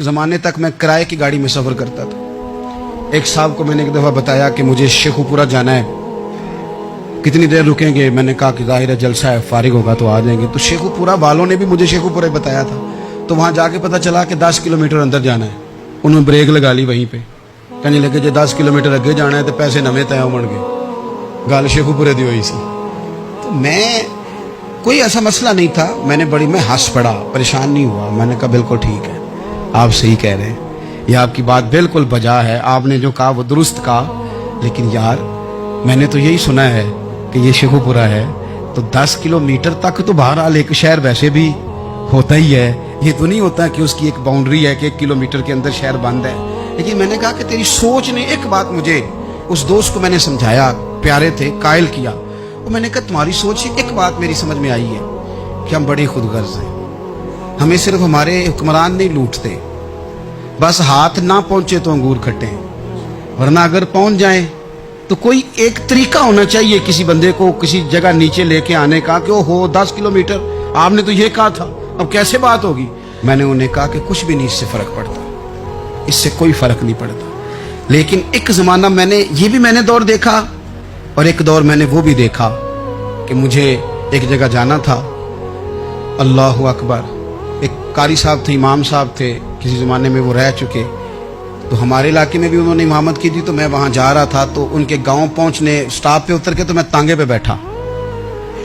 ज़माने तक मैं किराए की गाड़ी में सफ़र करता था। एक साहब को मैंने एक दफ़ा बताया कि मुझे शेखुपुरा जाना है, कितनी देर रुकेंगे? मैंने कहा कि ज़ाहिर है जलसा है, फारिग होगा तो आ जाएंगे। तो शेखुपुरा वालों ने भी मुझे शेखुपुरा बताया था, तो वहाँ जाके पता चला कि 10 किलोमीटर अंदर जाना है। उन्होंने ब्रेक लगा ली वहीं पे, कहने लगे जो 10 किलोमीटर अगे जाना है तो पैसे नवे तय होण गए। गल शेखुपुरे दी हुई सी। तो मैं कोई ऐसा मसला नहीं था, मैं हंस पड़ा, परेशान नहीं हुआ। मैंने कहा बिल्कुल ठीक है, आप सही कह रहे हैं, ये आपकी बात बिल्कुल बजा है, आपने जो कहा वो दुरुस्त कहा। लेकिन यार मैंने तो यही सुना है कि ये शेखुपुरा है, तो 10 किलोमीटर तक तो बहरहाल एक शहर वैसे भी होता ही है। ये तो नहीं होता कि उसकी एक बाउंड्री है कि 1 किलोमीटर के अंदर शहर बंद है। लेकिन मैंने कहा कि तेरी सोच ने एक बात मुझे, उस दोस्त को मैंने समझाया, प्यारे थे, कायल किया। और मैंने कहा तुम्हारी सोच से एक बात मेरी समझ में आई है कि हम बड़े खुदगर्ज हैं। हमें सिर्फ हमारे हुक्मरान नहीं लूटते, बस हाथ ना पहुंचे तो अंगूर खट्टे, वरना अगर पहुंच जाए तो कोई एक तरीका होना चाहिए किसी बंदे को किसी जगह नीचे लेके आने का कि ओ हो 10 किलोमीटर आपने तो ये कहा था, अब कैसे बात होगी? मैंने उन्हें कहा कि कुछ भी नहीं इससे फर्क पड़ता, इससे कोई फर्क नहीं पड़ता। लेकिन एक जमाना मैंने दौर देखा, और एक दौर मैंने वो भी देखा कि मुझे एक जगह जाना था। अल्लाहु अकबर। एक कारी साहब थे, इमाम साहब थे, किसी ज़माने में वो रह चुके, तो हमारे इलाके में भी उन्होंने इमामत की थी। तो मैं वहाँ जा रहा था, तो उनके गांव पहुँचने स्टॉप पे उतर के तो मैं तांगे पे बैठा।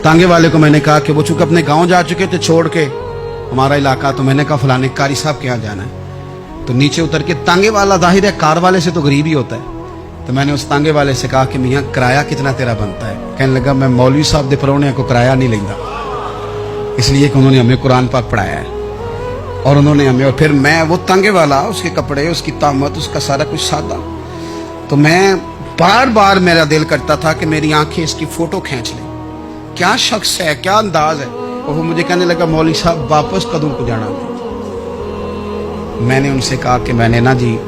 तांगे वाले को मैंने कहा कि वो चूँकि अपने गाँव जा चुके थे छोड़ के हमारा इलाका, तो मैंने कहा फलाने कारी साहब के यहाँ जाना है। तो नीचे उतर के तांगे वाला, जाहिर है कार वाले से तो गरीब ही होता है, तो मैंने उस तांगे वाले से कहा कि मियाँ किराया कितना तेरा बनता है? कहने लगा मैं मौलवी साहब दे परौने को किराया नहीं लेंदा, इसलिए कि उन्होंने हमें कुरान पाक पढ़ाया है और उन्होंने हमें। और फिर मैं वो तांगे वाला, उसके कपड़े, उसकी तामत, उसका सारा कुछ सादा, तो मैं बार बार मेरा दिल करता था कि मेरी आंखें इसकी फोटो खींच लें, क्या शख्स है, क्या अंदाज है। और वो मुझे कहने लगा मौलवी साहब वापस कदों को जाना? मैंने उनसे कहा कि मैंने ना जी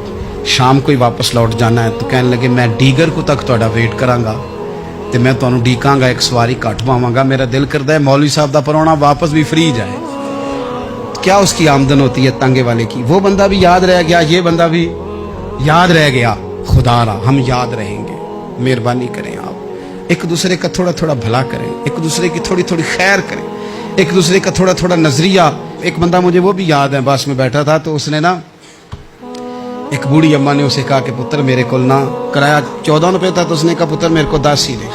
शाम को ही वापस लौट जाना है। तो कहने लगे मैं डीगर को तक तुहाडा वेट करांगा ते मैं तुहानू डीकांगा, एक सवारी घट पावांगा। मेरा दिल करदा है मौलवी साहब दा परौना वापस भी फ्री जाए। क्या उसकी आमदन होती है तांगे वाले की? वो बंदा भी याद रह गया, ये बंदा भी याद रह गया। खुदा रा हम याद रहेंगे। मेहरबानी करें आप एक दूसरे का थोड़ा थोड़ा भला करें, एक दूसरे की थोड़ी थोड़ी खैर करें, एक दूसरे का थोड़ा थोड़ा नजरिया। एक बंदा मुझे वो भी याद है, बस में बैठा था, तो उसने ना, एक बूढ़ी अम्मा ने उसे कहा कि पुत्र मेरे को ना किराया 14 रुपये था, तो उसने कहा पुत्र मेरे को 10 ही दे।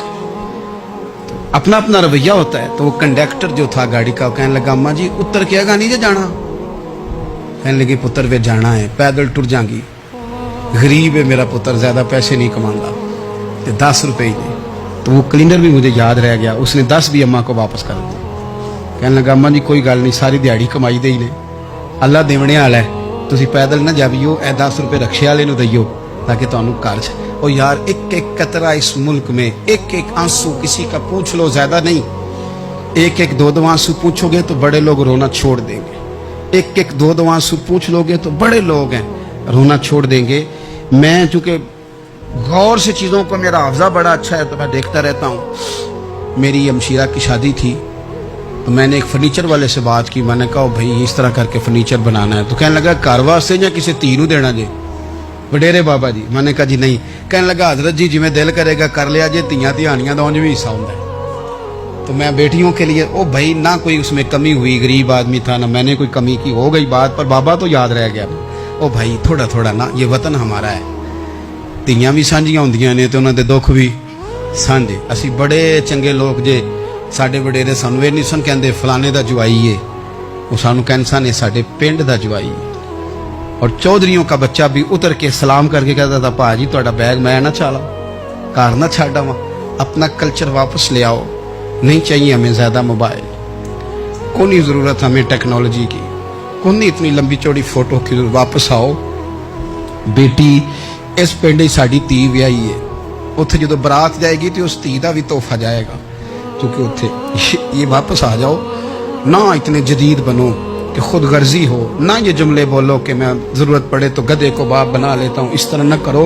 तो अपना अपना रवैया होता है। तो वो कंडक्टर जो था गाड़ी का, कहने लगा अम्मा जी उतर के आगा नहीं जे जाना? कहने लगी पुत्र वे जाना है, पैदल टुर जाएंगी, गरीब है मेरा पुत्र, ज्यादा पैसे नहीं कमांगा, तो 10 रुपये ही दे। तो वो क्लीनर भी मुझे याद रह गया, उसने 10 भी अम्मा को वापस कर दिया। कहने लगा अम्मा जी कोई गल नहीं, सारी दिहाड़ी कमाई दे ही ने, अल्लाह देवने वाला है, तुसी पैदल ना जावियो, ए 10 रुपये रक्शे वाले नूं दईयो ताकि तुहानू घर च। और यार एक एक कतरा इस मुल्क में, एक एक आंसू किसी का पूछ लो, ज्यादा नहीं, एक एक दो दो आंसू पूछोगे तो बड़े लोग रोना छोड़ देंगे। एक एक दो दो आंसू पूछ लोगे तो बड़े लोग हैं रोना छोड़ देंगे। मैं चूंकि गौर से चीज़ों को, मेरा हाफजा बड़ा अच्छा है तो मैं देखता रहता हूँ। मेरी हमशीरा की शादी थी, तो मैंने एक फर्नीचर वाले से बात की। मैंने कहा भाई इस तरह करके फर्नीचर बनाना है। तो कहने लगा घर वास्ते या किसी धी नूं देना जी? वडेरे बाबा जी। मैंने कहा जी नहीं। कहने लगा हजरत जी जिवें दिल करेगा कर लिया जे, धीयां धियानियां दा उंज भी हिस्सा हुंदा है। तो मैं बेटियों के लिए, ओ भाई ना कोई उसमें कमी हुई, गरीब आदमी था ना मैंने कोई कमी की, हो गई बात, पर बाबा तो याद रह गया। ओ भाई थोड़ा थोड़ा ना, ये वतन हमारा है, धीयां भी सांझियां हुंदियां ने ते उन्हां दे दुख भी सांझे। असी बड़े चंगे लोग जे, साडे वडेरे सानू नहीं सन कहते फलाने दा जवाई है, वो सानू कहते सन साडे पिंड दा जवाई है। और चौधरियों का बच्चा भी उतर के सलाम करके कहता था भाजी तुहाडा बैग मैं ना चाला, घर ना छाड़ा वहाँ, अपना कल्चर वापस ले आओ। नहीं चाहिए हमें ज़्यादा मोबाइल, को नहीं ज़रूरत हमें टेक्नोलॉजी की, को नहीं इतनी लंबी चौड़ी फोटो की, वापस आओ। बेटी इस पिंड ही साडी धी व्याही है, उत्थे जो बरात जाएगी तो उस धी का भी तोहफा जाएगा, क्योंकि उत्थे ये वापस आ जाओ ना, इतने जदीद बनो कि खुद गर्जी हो ना, ये जुमले बोलो कि मैं ज़रूरत पड़े तो गधे को बाप बना लेता हूँ, इस तरह न करो।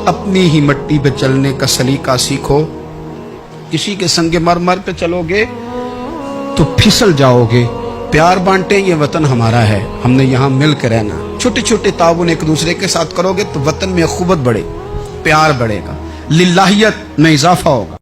अपनी ही मट्टी पे चलने का सलीका सीखो। किसी के संगे मर पे चलोगे तो फिसल जाओगे। प्यार बांटे, ये वतन हमारा है, हमने यहाँ मिल के रहना। چھوٹے چھوٹے تعاون ایک دوسرے کے ساتھ کرو گے تو وطن میں اخوت بڑھے، پیار بڑھے گا، للہیت میں اضافہ ہوگا.